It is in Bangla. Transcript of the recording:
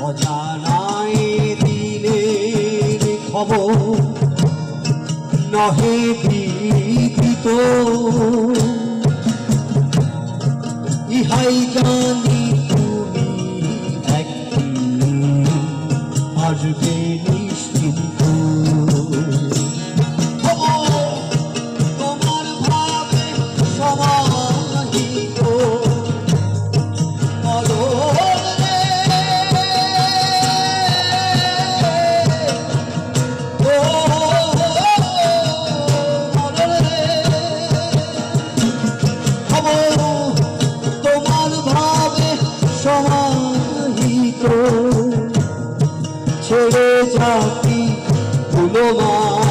অজানায় দিনের খবর নহে বিকৃত ইহাই জানি তুমি একদিন আসবে নিশ্চিন্ত তোমার ভাবে সমাহিত সমাহিত ছেড়ে যাতি ভুলো মা